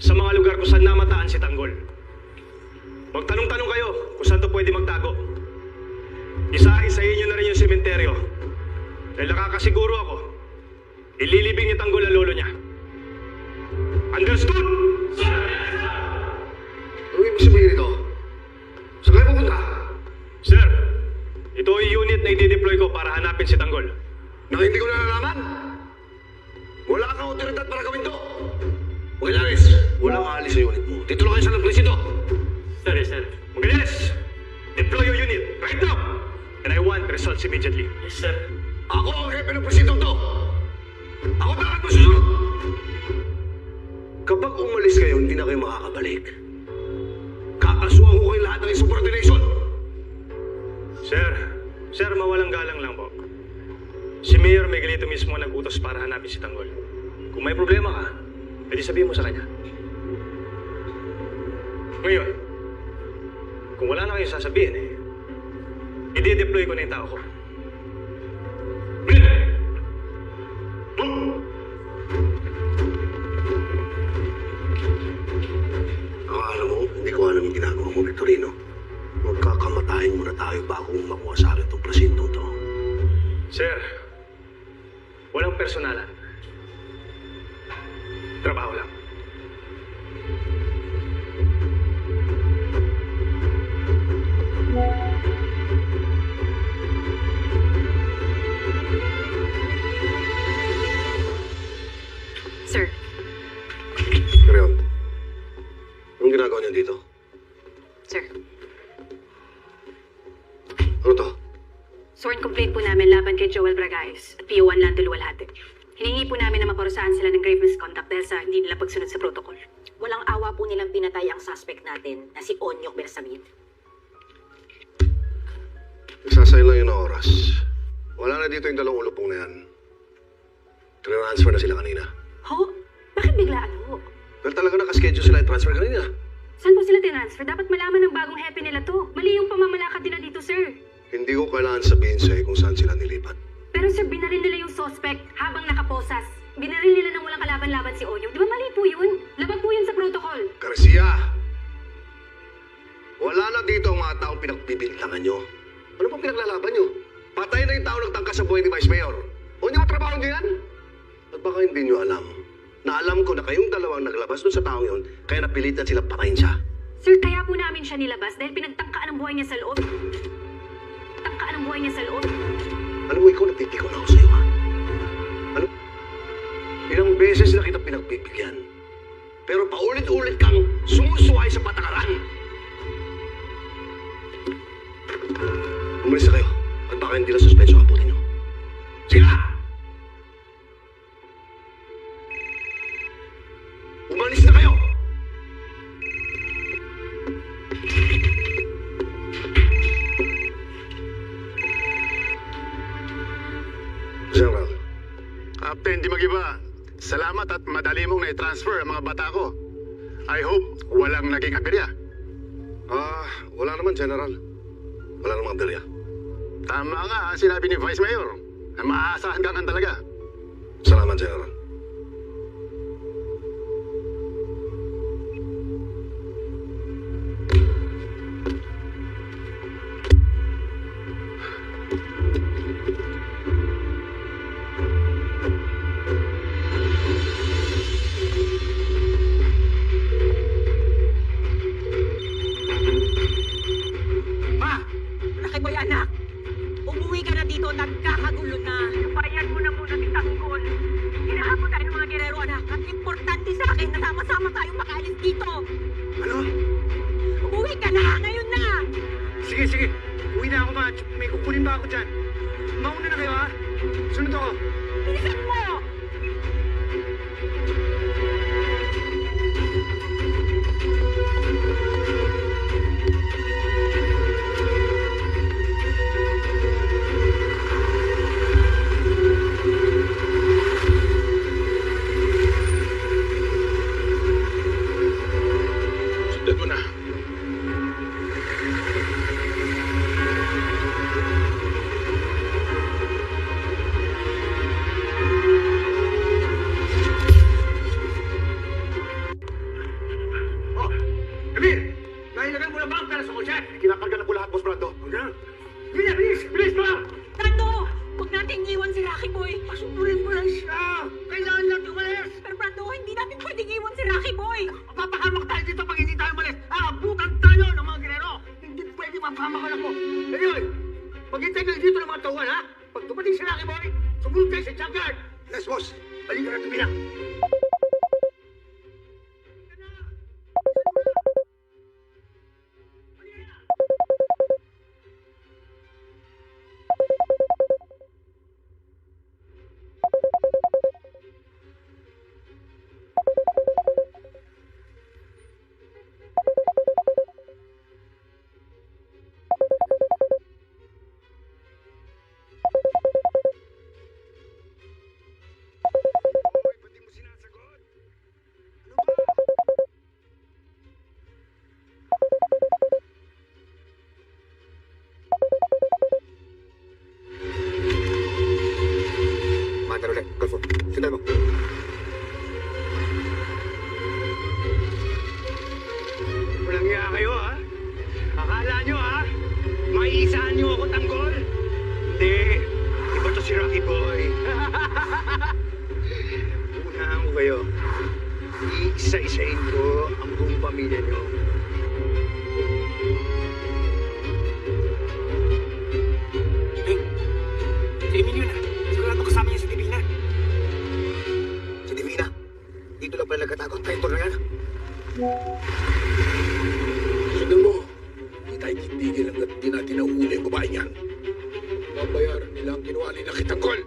sa mga lugar kung saan namataan si Tanggol. Magtanong-tanong kayo kung saan to pwede magtago. Isa-isahin nyo na rin yung sementeryo. Dahil nakakasiguro ako, ililibing ni Tanggol ang lolo niya. Understood? Ano ibig sabihin ito? Saan kayo pupunta? Sir, ito ay unit na i-deploy ko para hanapin si Tanggol. Na hindi ko nalalaman? Wala kang otoridad para gawin to. Magallanes, walang aalis sa unit mo. Titulo kayo sa ng presinto. Sorry, sir. Magallanes, deploy your unit right now. And I want results immediately. Yes, sir. Ako ang hepe ng presinto to. Ako dapat masusunod. Kapag umalis kayo, hindi na kayo makakabalik. Kakasuhan ko kayo lahat ng insubordination. Sir, mawalang galang lang po. Si Mayor Miguelito mismo ang nag-utos para hanapin si Tanggol. Kung may problema ka, pwede sabihin mo sa kanya. Ngayon, kung wala na kayong sasabihin i-deploy ko na yung tao ko. Akala mo, hindi ko alam yung ginagawa mo, Victorino. Magkakamatayin muna tayo bago makuha sa akin itong presintong to. Sir, walang personalan. Trabaho lang. Sir, Karion, anong ginagawa niyo dito? sir. Ano to? Sworn complaint po namin laban kay Joel Bragais at PO1 Lando Luwalhati. Hiningi po namin na maparusahan sila ng grave misconduct dahil sa hindi nila pagsunod sa protocol. Walang awa po nilang pinatay ang suspect natin na si Onyok Bersamin. Nagsasayin lang yun ng oras. Wala na dito yung dalawang ulupong na yan. Transfer na sila kanina. Ho? Bakit biglaan ho? Pero talaga nakaschedule sila yung transfer kanina. Saan po sila tinransfer? Dapat malaman ng bagong hepe nila to. Mali yung pamamalakad nila dito, sir. Hindi ko kailangan sabihin sa'yo kung saan sila nilipat. Pero sir, binaril nila yung suspect habang nakaposas. Binaril nila nang walang kalaban-laban si Onyok. Di ba mali po yun? Labag po yun sa protocol. Garcia! Wala na dito ang mga taong pinagbibintangan nyo. Ano pong pinaglalaban nyo? Patay na yung tao nagtangka sa buhay ni Vice Mayor. O hindi matrabaho nyo yan? At baka hindi nyo alam na alam ko na kayong dalawang naglabas dun sa taong yun, kaya napilitan silang patayin siya. Sir, kaya po namin siya nilabas dahil pinagtangkaan ang buhay niya sa loob. Tangkaan ang buhay niya sa loob. Alam mo, ikaw natitikaw na ako sa'yo, ha? Ano? Ilang beses na kita pinagbibigyan. Pero paulit-ulit kang sumusuway sa patakaran. Umalis na kayo. At baka hindi na suspenso ang abutin nyo. Sige na! Umalis na kayo! General. Captain, di mag-iba. Salamat at madali mong na-transfer ang mga bata ko. I hope walang naging aberya. Wala naman, General. Wala namang aberya. Tama nga ang sinabi ni Vice Mayor na maaasahan ka nga talaga. Salamat, General. Ma! Laki mo anak! Umuwi ka na dito, nagkakagulo na. Bayan mo na muna si Tanggol. Hinahabol tayo ng mga gerero, anak. At importante sa akin na sama-sama tayo makaalis dito. Ano? Umuwi ka na! Ngayon na! Sige. Uwi na ako, ma. May kukunin ba ako dyan? Mauna na kayo, ha? Sunod ako. Bilisan mo! Sundan mo na. Robert! Yes, boss. Balik ka na tumina. Sundan mo. Walang iya kayo, ha? Akala nyo, ha? Maiisahan nyo ako, tanggol? Hindi. Iba to si Rocky Boy. Unahan ko kayo. Iisa-isahin ko ang buong pamilya nyo. Si Emilio na. Sigurado kasama niya si Divina. Si Divina, dito lang pala nagkatagot. Traitor na yan. Sundan mo. Hindi tayo titigil hanggat di natin nauuli ang babae niyan. Babayaran nila ang ginawa ni Nakitanggol.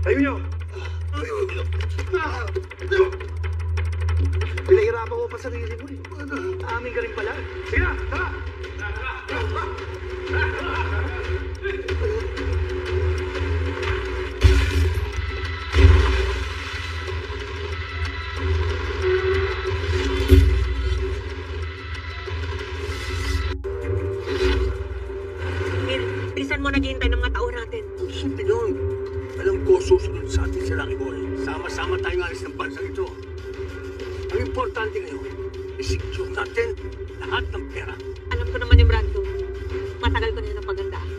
Tayo nyo! Pinahirapan mo pa sarili mo eh. Amin ka rin pala. Sige na, tara! Bilisan mo naghihintay ng mga tao natin. Isipin yun. Alam ko, susunod sa atin si Lucky Boy. Sama-sama tayong alis ng bansa ito. Ang importante ngayon, isecure natin lahat ng pera. Alam ko naman yung Brando. Matagal ko na napagandaan.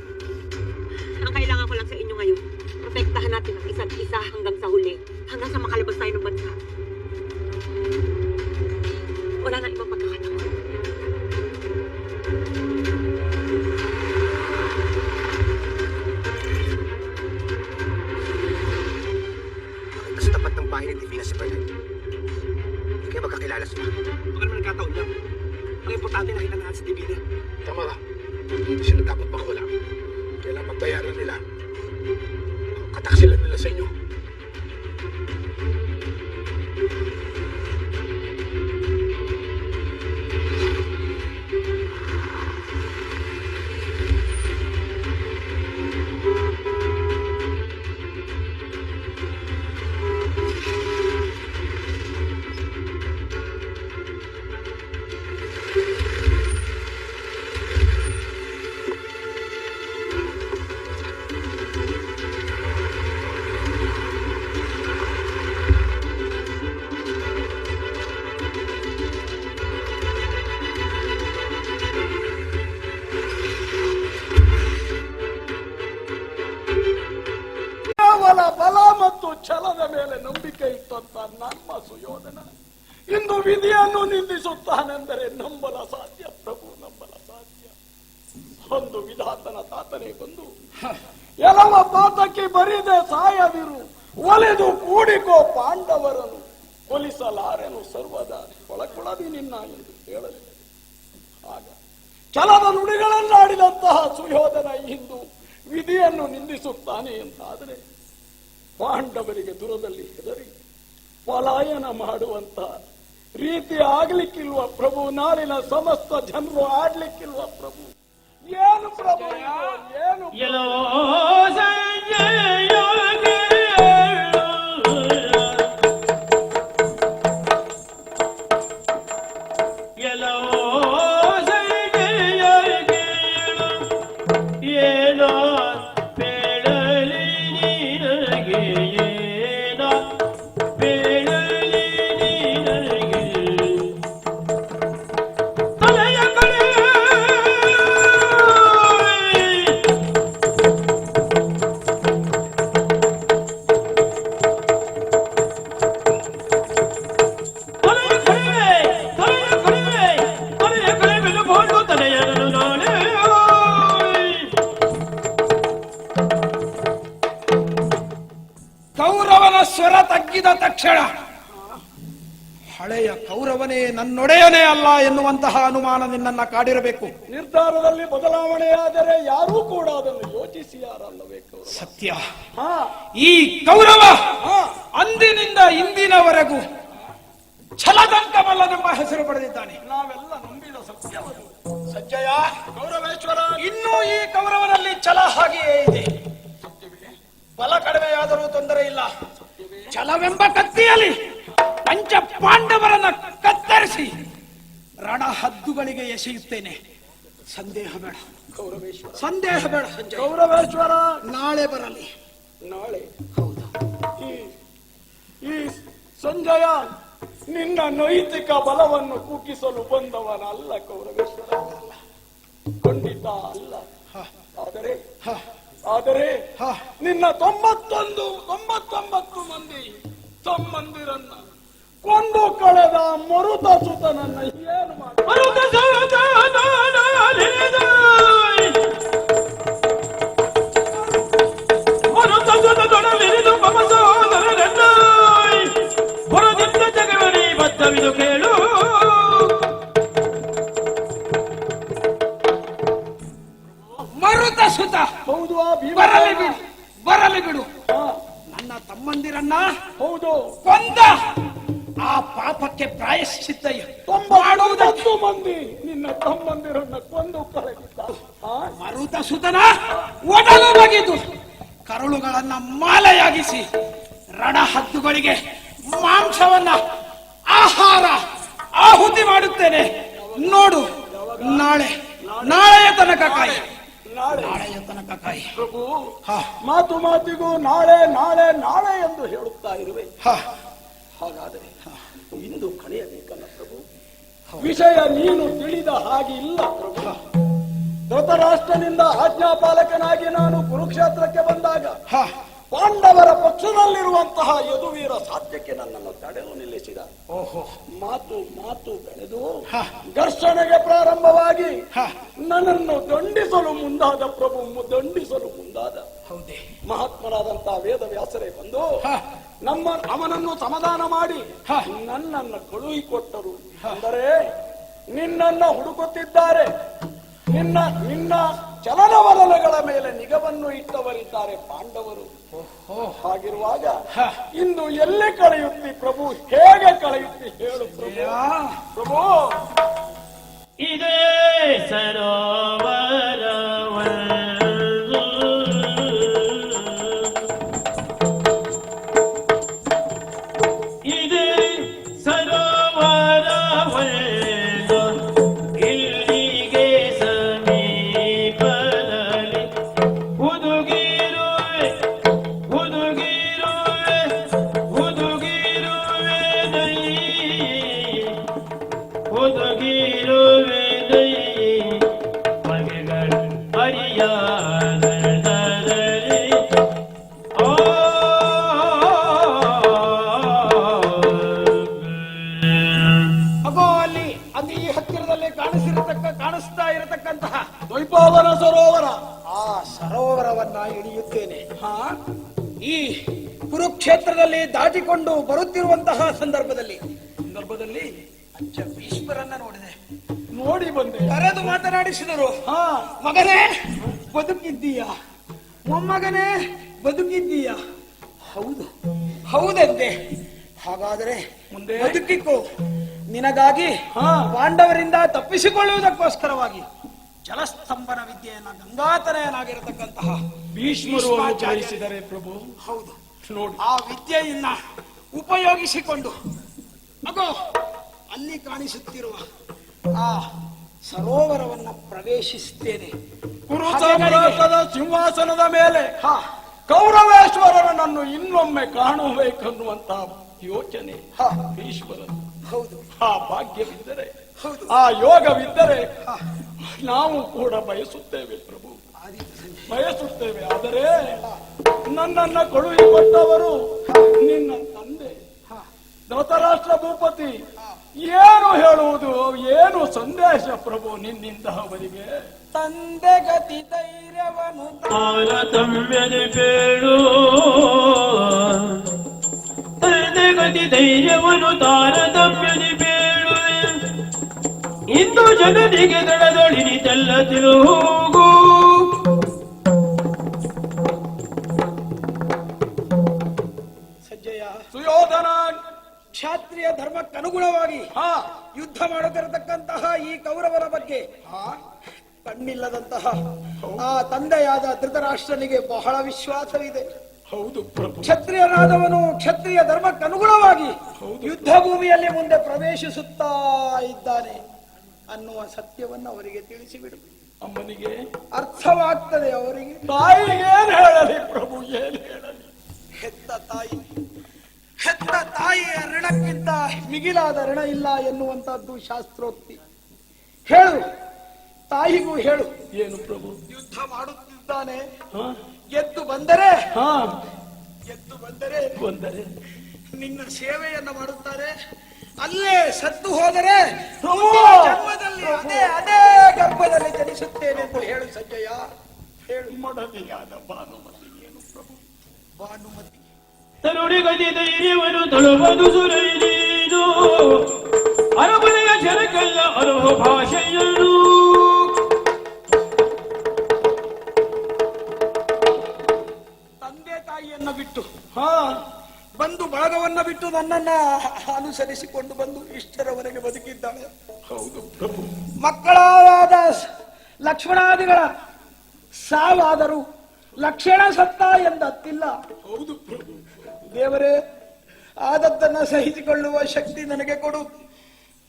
Ang kailangan ko lang sa inyo ngayon, protektahan natin ang isa't isa hanggang sa huli. Hanggang sa makalabas tayo ng bansa. Wala na ibang pagkakataon. Sa tapat ng bahay ni Divina si Bernard. Hindi kayo magkakilala sila. Baka naman nagkataon lang. Ang importante nakita natin si Divina. Tama ka. Hindi sila dapat makawala. Kailangan magbayaran nila ang kataksilan nila sa inyo. ನಮ್ಮ ಸುಯೋಧನ ಇಂದು ವಿಧಿಯನ್ನು ನಿಂದಿಸುತ್ತಾನೆಂದರೆ ನಂಬಲ ಸಾಧ್ಯ ಪ್ರಭು, ನಂಬಲ ಸಾಧ್ಯ. ಒಂದು ವಿಧಾತನ ತಾತನೇ ಬಂದು ಎಲವ ತಾತಕ್ಕೆ ಬರಿದೆ ಸಾಯದಿರು, ಒಲೆದು ಕೂಡಿಕೋ ಪಾಂಡವರನು, ಕೊಲಿಸಲಾರೆನು ಸರ್ವದಾ ಒಳಕೊಳದಿ ನಿನ್ನ ಎಂದು ಹೇಳಲಿಲ್ಲ. ಆಗ ಛಲದ ನುಡಿಗಳನ್ನಾಡಿದಂತಹ ಸುಯೋಧನ ಇಂದು ವಿಧಿಯನ್ನು ನಿಂದಿಸುತ್ತಾನೆ ಎಂತಾದರೆ ಪಾಂಡವರಿಗೆ ದುರದಲ್ಲಿ ಹೆದರಿ ಪಲಾಯನ ಮಾಡುವಂತಹ ರೀತಿ ಆಗ್ಲಿಕ್ಕಿಲ್ವ ಪ್ರಭು? ನಾಳಿನ ಸಮಸ್ತ ಜನರು ಆಡ್ಲಿಕ್ಕಿಲ್ವ ಪ್ರಭು? ಏನು ಪ್ರಭು ಏನು? ಕೌರವನ ಸ್ವರ ತಗ್ಗಿದ ತಕ್ಷಣ ಹಳೆಯ ಕೌರವನೇ ನನ್ನೊಡೆಯನೇ ಅಲ್ಲ ಎನ್ನುವಂತಹ ಅನುಮಾನ ನಿನ್ನನ್ನ ಕಾಡಿರಬೇಕು. ನಿರ್ಧಾರದಲ್ಲಿ ಬದಲಾವಣೆಯಾದರೆ ಯಾರೂ ಕೂಡ ಅದನ್ನು ಯೋಚಿಸಿಯಾರಲ್ಲವೇ ಕೌರವ? ಸತ್ಯ. ಈ ಕೌರವ ಅಂದಿನಿಂದ ಇಂದಿನವರೆಗೂ ಛಲದಂಕಮಲ್ಲನೆಂಬ ಹೆಸರು ಪಡೆದಿದ್ದಾನೆ. ನಾವೆಲ್ಲ ನಂಬಿದ ಸತ್ಯವದು. ಸಜ್ಜಯ, ಗೌರವೇಶ್ವರ, ಇನ್ನೂ ಈ ಕೌರವನಲ್ಲಿ ಛಲ ಹಾಗೆಯೇ ಇದೆ. ಬಲ ಕಡಿಮೆಯಾದರೂ ತೊಂದರೆ ಇಲ್ಲ. ಛಲವೆಂಬ ಕತ್ತಿಯಲ್ಲಿ ಪಂಚ ಪಾಂಡವರನ್ನ ಕತ್ತರಿಸಿ ರಣ ಹದ್ದುಗಳಿಗೆ ಎಸೆಯುತ್ತೇನೆ. ಸಂದೇಹ ಬೇಡ ಗೌರವೇಶ್ವರ, ಸಂದೇಹ ಬೇಡ. ಸಂಜಯ್, ಗೌರವೇಶ್ವರ, ನಾಳೆ ಬರಲಿ. ನಾಳೆ? ಹೌದು. ಈ ಸಂಜಯ ನಿನ್ನ ನೈತಿಕ ಬಲವನ್ನು ಕುಗ್ಗಿಸಲು ಬಂದವನಲ್ಲ ಕೌರವೇಶ್ವರ, ಖಂಡಿತ ಅಲ್ಲ. ಆದರೆ ನಿನ್ನ 99 ಮಂದಿ ತಮ್ಮಂದಿರನ್ನ ಕೊಂದು ಕಳೆದ ಮರುತ ಸುತನನ್ನ ಏನು ಮಾಡಿ ಕೇಳು. ಮರುತ ಸುತ. ಹೌದು. ಬರಲಿ ಬಿಡು. ನನ್ನ ತಮ್ಮಂದಿರನ್ನ ಹೌದು ಕೊಂದ ಆ ಪಾಪಕ್ಕೆ ಪ್ರಾಯಶ್ಚಿತ್ತ 99 ಮಂದಿ ನಿನ್ನ ತಮ್ಮಂದಿರನ್ನ ಕೊಂದು ಕಳೆದಿದ್ದ ಮರುತ ಸುತನ ಒಡಲು ಬಗೆದು ಕರುಳುಗಳನ್ನ ಮಾಲೆಯಾಗಿಸಿ ರಣ ಹದ್ದುಗಳಿಗೆ ಮಾಂಸವನ್ನ ಆಹಾರ ಆಹುತಿ ಮಾಡುತ್ತೇನೆ. ನೋಡು, ನಾಳೆಯ ತನಕ ಕಾಯಿ. ನಾಳೆಯ ತನಕ ಕಾಯಿ. ಪ್ರಭು, ಮಾತು ಮಾತಿಗೂ ನಾಳೆ ನಾಳೆ ನಾಳೆ ಎಂದು ಹೇಳುತ್ತಾ ಇರುವೆ. ಹಾಗಾದರೆ ಇಂದು ಕಳೆಯಬೇಕಲ್ಲ ಪ್ರಭು? ವಿಷಯ ನೀನು ತಿಳಿದ ಹಾಗೆ ಇಲ್ಲ ಪ್ರಭು. ಧೃತರಾಷ್ಟ್ರನಿಂದ ಆಜ್ಞಾಪಾಲಕನಾಗಿ ನಾನು ಕುರುಕ್ಷೇತ್ರಕ್ಕೆ ಬಂದಾಗ ಪಾಂಡವರ ಪಕ್ಷದಲ್ಲಿರುವಂತಹ ಯದುವೀರ ಸಾಧ್ಯಕ್ಕೆ ನನ್ನನ್ನು ತಡೆದು ನಿಲ್ಲಿಸಿದ. ಮಾತು ಬೆಳೆದು ಘರ್ಷಣೆಗೆ ಪ್ರಾರಂಭವಾಗಿ ನನ್ನನ್ನು ದಂಡಿಸಲು ಮುಂದಾದ ಪ್ರಭು, ದಂಡಿಸಲು ಮುಂದಾದ. ಹೌದೇ? ಮಹಾತ್ಮರಾದಂತಹ ವೇದವ್ಯಾಸರೇ ಬಂದು ಅವನನ್ನು ಸಮಾಧಾನ ಮಾಡಿ ನನ್ನನ್ನು ಕಳುಹಿಕೊಟ್ಟರು. ಅಂದರೆ ನಿನ್ನನ್ನ ಹುಡುಕುತ್ತಿದ್ದಾರೆ, ನಿನ್ನ ಚಲನವಲನಗಳ ಮೇಲೆ ನಿಗವನ್ನು ಇಟ್ಟವರಿದ್ದಾರೆ ಪಾಂಡವರು. ಹಾಗಿರುವಾಗ ಇಂದು ಎಲ್ಲಿ ಕಳೆಯುತ್ತಿ ಪ್ರಭು? ಹೇಗೆ ಕಳೆಯುತ್ತಿ ಹೇಳು ಪ್ರಭು? ಪ್ರಭು, ಇದೇ ಸರೋವರವೊಂದು, ಇದೇ ಸರೋವರವೊಂದು, ಇಲ್ಲಿಗೆ ಸಮೀಪದಲ್ಲಿ ಹುದುಗಿರುವೆ ಹುದುಗಿರುವೆ ಕಾಣಿಸ್ತಾ ಇರತಕ್ಕಂತಹ ದ್ವೈಪಾವನ ಸರೋವರ. ಆ ಸರೋವರವನ್ನ ಇಳಿಯುತ್ತೇನೆ. ಈ ಕುರುಕ್ಷೇತ್ರದಲ್ಲಿ ದಾಟಿಕೊಂಡು ಬರುತ್ತಿರುವಂತಹ ಸಂದರ್ಭದಲ್ಲಿ ಅಜ್ಜ ಭೀಷ್ಮರನ್ನ ನೋಡಿದೆ. ನೋಡಿ ಬಂದೆ. ಕರೆದು ಮಾತನಾಡಿಸಿದರು. ಮಗನೇ ಬದುಕಿದ್ದೀಯಾ, ಮೊಮ್ಮಗನೇ ಬದುಕಿದ್ದೀಯಾ? ಹೌದು, ಹೌದೆಂದೆ. ಹಾಗಾದರೆ ಮುಂದೆ ಬದುಕಿಕೋ. ನಿನಗಾಗಿ ಪಾಂಡವರಿಂದ ತಪ್ಪಿಸಿಕೊಳ್ಳುವುದಕ್ಕೋಸ್ಕರವಾಗಿ ಜಲಸ್ತಂಭನ ವಿದ್ಯೆಯನ್ನ ಗಂಗಾತನಯನಾಗಿರತಕ್ಕಂತಹ ಭೀಷ್ಮರು ಜಯಿಸಿದರೆ ಪ್ರಭು. ಹೌದು ನೋಡಿ, ಆ ವಿದ್ಯೆಯನ್ನ ಉಪಯೋಗಿಸಿಕೊಂಡು ಅಗೋ ಅಲ್ಲಿ ಕಾಣಿಸುತ್ತಿರುವ ಆ ಸರೋವರವನ್ನ ಪ್ರವೇಶಿಸುತ್ತೇನೆ. ಕುರು ಸಾಮ್ರಾಜ್ಯದ ಸಿಂಹಾಸನದ ಮೇಲೆ ಕೌರವೇಶ್ವರನನ್ನು ಇನ್ನೊಮ್ಮೆ ಕಾಣಬೇಕನ್ನುವಂತ ಯೋಚನೆ ಭೀಷ್ಮರ. ಹೌದು, ಆ ಭಾಗ್ಯವಿದ್ದರೆ, ಹೌದು, ಆ ಯೋಗವಿದ್ದರೆ ನಾವು ಕೂಡ ಬಯಸುತ್ತೇವೆ ಪ್ರಭು, ಬಯಸುತ್ತೇವೆ. ಆದರೆ ನನ್ನನ್ನ ಕೊಡುವಿಕೊಟ್ಟವರು ನಿನ್ನ ತಂದೆ ಧೃತರಾಷ್ಟ್ರ ಭೂಪತಿ. ಏನು ಹೇಳುವುದು, ಏನು ಸಂದೇಶ ಪ್ರಭು ನಿನ್ನಿಂದ ಅವರಿಗೆ? ತಂದೆ ಗತಿ ಧೈರ್ಯವನ್ನು ತಾರತಮ್ಯದ ಬೇಡು, ತಂದೆ ಗತಿ ಧೈರ್ಯವನ್ನು ತಾರತಮ್ಯದ ಬೇಡು. ಇಂದು ಜಗತ್ತಿಗೆ ದಡದೊಳಿನಿತೆಲ್ಲ ತಿರುಗು. ಸಜ್ಜಯ ಸುಯೋಧನ ಕ್ಷಾತ್ರಿಯ ಧರ್ಮಕ್ಕನುಗುಣವಾಗಿ ಯುದ್ಧ ಮಾಡುತ್ತಿರತಕ್ಕಂತಹ ಈ ಕೌರವರ ಬಗ್ಗೆ ಕಣ್ಣಿಲ್ಲದಂತಹ ಆ ತಂದೆಯಾದ ಧೃತರಾಷ್ಟ್ರನಿಗೆ ಬಹಳ ವಿಶ್ವಾಸವಿದೆ. ಹೌದು ಪ್ರಭು. ಕ್ಷತ್ರಿಯನಾದವನು ಕ್ಷತ್ರಿಯ ಧರ್ಮಕ್ಕನುಗುಣವಾಗಿ ಯುದ್ಧ ಭೂಮಿಯಲ್ಲಿ ಮುಂದೆ ಪ್ರವೇಶಿಸುತ್ತಾ ಇದ್ದಾನೆ ಅನ್ನುವ ಸತ್ಯವನ್ನು ಅವರಿಗೆ ತಿಳಿಸಿಬಿಡು. ಅಮ್ಮನಿಗೆ ಅರ್ಥವಾಗ್ತದೆ ಅವರಿಗೆ. ತಾಯಿಗೆ ಏನ್ ಹೇಳಲಿ ಪ್ರಭು, ಏನ್ ಹೇಳಲಿ? ಹೆತ್ತ ತಾಯಿಯ ಋಣಕ್ಕಿಂತ ಮಿಗಿಲಾದ ಋಣ ಇಲ್ಲ ಎನ್ನುವಂತಹದ್ದು ಶಾಸ್ತ್ರೋಕ್ತಿ. ಹೇಳು, ತಾಯಿಗೂ ಹೇಳು. ಏನು ಪ್ರಭು? ಯುದ್ಧ ಮಾಡುತ್ತಿದ್ದಾನೆ, ಗೆದ್ದು ಬಂದರೆ ನಿನ್ನ ಸೇವೆಯನ್ನ ಮಾಡುತ್ತಾರೆ. ಅಲ್ಲೇ ಸತ್ತು ಹೋದರೆ ಜನ್ಮದಲ್ಲಿ ಅದೇ ಗರ್ಭದಲ್ಲಿ ಜನಿಸುತ್ತೇನೆ ಎಂದು ಹೇಳು ಸಂಜಯ, ಹೇಳು. ಮಡದಿಯಾದ ಭಾನುಮತಿ ಏನು ಪ್ರಭು? ಭಾನುಮತಿ ತರುಣಿಗತಿ ಧೈರ್ಯವನ್ನು ತಳುವುದು ಸುರೈದೀನು, ಅರಮನೆಯ ಜನಕಲ್ಲ ಅನುಭವ ಭಾಷೆಯನ್ನು. ತಂದೆ ತಾಯಿಯನ್ನ ಬಿಟ್ಟು ಬಂಧು ಬಳಗವನ್ನ ಬಿಟ್ಟು ನನ್ನನ್ನ ಅನುಸರಿಸಿಕೊಂಡು ಬಂದು ಇಷ್ಟರವರೆಗೆ ಬದುಕಿದ್ದಾಳೆ. ಹೌದು ಪ್ರಭು. ಮಕ್ಕಳಾದ ಲಕ್ಷ್ಮಣಾದಿಗಳ ಸಾವಾದರೂ ಲಕ್ಷಣ ಸತ್ತ ಎಂದತ್ತಿಲ್ಲ. ಹೌದು ಪ್ರಭು. ದೇವರೇ, ಆದದ್ದನ್ನ ಸಹಿಸಿಕೊಳ್ಳುವ ಶಕ್ತಿ ನನಗೆ ಕೊಡು.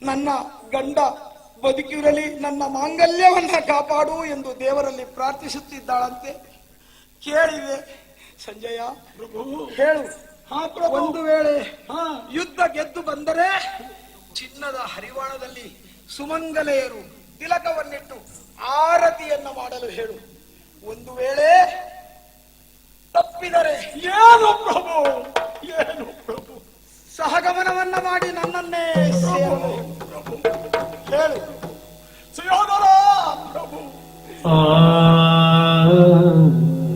ನನ್ನ ಗಂಡ ಬದುಕಿರಲಿ, ನನ್ನ ಮಾಂಗಲ್ಯವನ್ನ ಕಾಪಾಡು ಎಂದು ದೇವರಲ್ಲಿ ಪ್ರಾರ್ಥಿಸುತ್ತಿದ್ದಾಳಂತೆ. ಕೇಳಿದೆ ಸಂಜಯ. ಪ್ರಭು ಹೇಳು. ಪ್ರಭು. ಒಂದು ವೇಳೆ ಯುದ್ಧ ಗೆದ್ದು ಬಂದರೆ ಚಿನ್ನದ ಹರಿವಾಣದಲ್ಲಿ ಸುಮಂಗಲೆಯರು ತಿಲಕವನ್ನಿಟ್ಟು ಆರತಿಯನ್ನ ಮಾಡಲು ಹೇಳು. ಒಂದು ವೇಳೆ ತಪ್ಪಿದರೆ ಏನು ಪ್ರಭು, ಏನು ಪ್ರಭು? ಸಹಗಮನವನ್ನ ಮಾಡಿ ನನ್ನನ್ನೇ ಸೇರಲು ಹೇಳು. ಸುಯೋಧನ ಪ್ರಭು.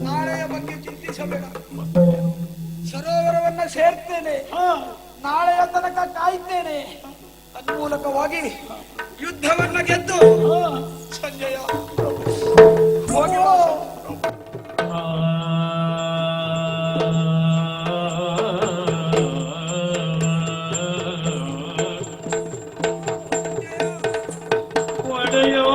ನಾಳೆಯ ಬಗ್ಗೆ ಚಿಂತಿಸಬೇಡ. ಸರೋವರವನ್ನ ಸೇರ್ತೇನೆ, ನಾಳೆಯ ತನಕ ಕಾಯ್ತೇನೆ. ತನ್ಮೂಲಕವಾಗಿ ಯುದ್ಧವನ್ನ ಗೆದ್ದು ಸಂಜಯ ಹೋಗಿ ಬಾ. ಒಡೆಯೋ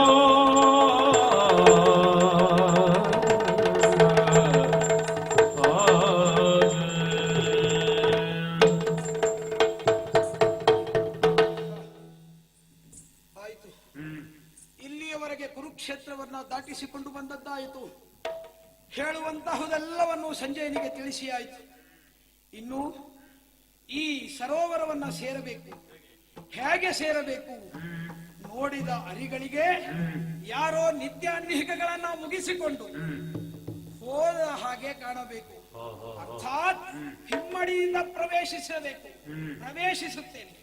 ಆಯಿತು, ಇಲ್ಲಿಯವರೆಗೆ ಕುರುಕ್ಷೇತ್ರವನ್ನ ದಾಟಿಸಿಕೊಂಡು ಬಂದದ್ದಾಯಿತು. ಹೇಳುವಂತಹುದೆಲ್ಲವನ್ನು ಸಂಜಯನಿಗೆ ತಿಳಿಸಿ ಆಯಿತು. ಇನ್ನು ಈ ಸರೋವರವನ್ನ ಸೇರಬೇಕು. ಹೇಗೆ ಸೇರಬೇಕು? ನೋಡಿದ ಅರಿಗಳಿಗೆ ಯಾರೋ ನಿತ್ಯಾನ್ವಿಕಗಳನ್ನ ಮುಗಿಸಿಕೊಂಡು ಹೋದ ಹಾಗೆ ಕಾಣಬೇಕು. ಅರ್ಥಾತ್ ಹಿಮ್ಮಡಿಯಿಂದ ಪ್ರವೇಶಿಸಬೇಕು. ಪ್ರವೇಶಿಸುತ್ತೇನೆ.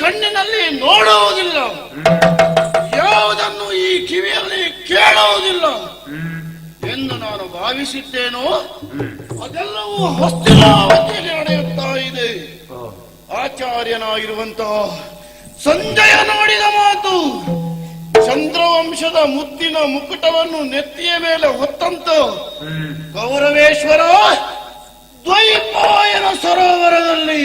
ಕಣ್ಣಿನಲ್ಲಿ ನೋಡುವುದಿಲ್ಲ, ಯಾವುದನ್ನು ಈ ಕಿವಿಯಲ್ಲಿ ಕೇಳುವುದಿಲ್ಲ ಎಂದು ನಾನು ಭಾವಿಸಿದ್ದೇನೋ ಅದೆಲ್ಲವೂ ಹಸ್ತಿನಾವತಿಯಲ್ಲಿ ನಡೆಯುತ್ತಾ ಇದೆ. ಆಚಾರ್ಯನಾಗಿರುವಂತಹ ಸಂಜಯ ನುಡಿದ ಮಾತು, ಚಂದ್ರವಂಶದ ಮುತ್ತಿನ ಮುಕುಟವನ್ನು ನೆತ್ತಿಯ ಮೇಲೆ ಹೊತ್ತಂತ ಕೌರವೇಶ್ವರ ದ್ವೈಪಾಯನ ಸರೋವರದಲ್ಲಿ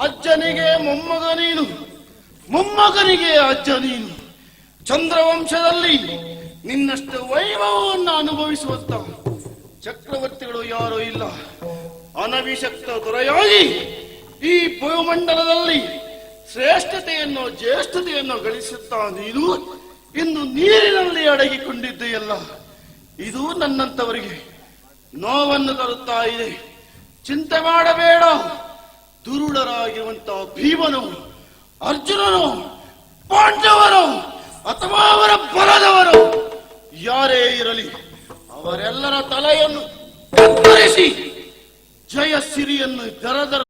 ಅಜ್ಜನಿಗೆ ಮೊಮ್ಮಗ ನೀನು, ಮೊಮ್ಮಗನಿಗೆ ಅಜ್ಜ ನೀನು. ಚಂದ್ರವಂಶದಲ್ಲಿ ನಿನ್ನಷ್ಟು ವೈಭವವನ್ನು ಅನುಭವಿಸುವಂತ ಚಕ್ರವರ್ತಿಗಳು ಯಾರೂ ಇಲ್ಲ. ಅನಭಿಷಕ್ತ ದೊರೆಯಾಗಿ ಈ ಭೂಮಂಡಲದಲ್ಲಿ ಶ್ರೇಷ್ಠತೆಯನ್ನು ಜ್ಯೇಷ್ಠತೆಯನ್ನು ಗಳಿಸುತ್ತಾ ನೀನು ಇನ್ನು ನೀರಿನಲ್ಲಿ ಅಡಗಿಕೊಂಡಿದ್ದೆಯಲ್ಲ, ಇದು ನನ್ನಂತವರಿಗೆ ನೋವನ್ನು ತರುತ್ತಾ ಇದೆ. ಚಿಂತೆ ಮಾಡಬೇಡ. ದುರುಳರಾಗಿರುವಂತಹ ಭೀಮನು, ಅರ್ಜುನನು, ಪಾಂಡವರು ಅಥವಾ ಅವರ ಬಲದವರು ಯಾರೇ ಇರಲಿ ಅವರೆಲ್ಲರ ತಲೆಯನ್ನು ಕತ್ತರಿಸಿ ಜಯ ಸಿರಿಯನ್ನು ದರದರ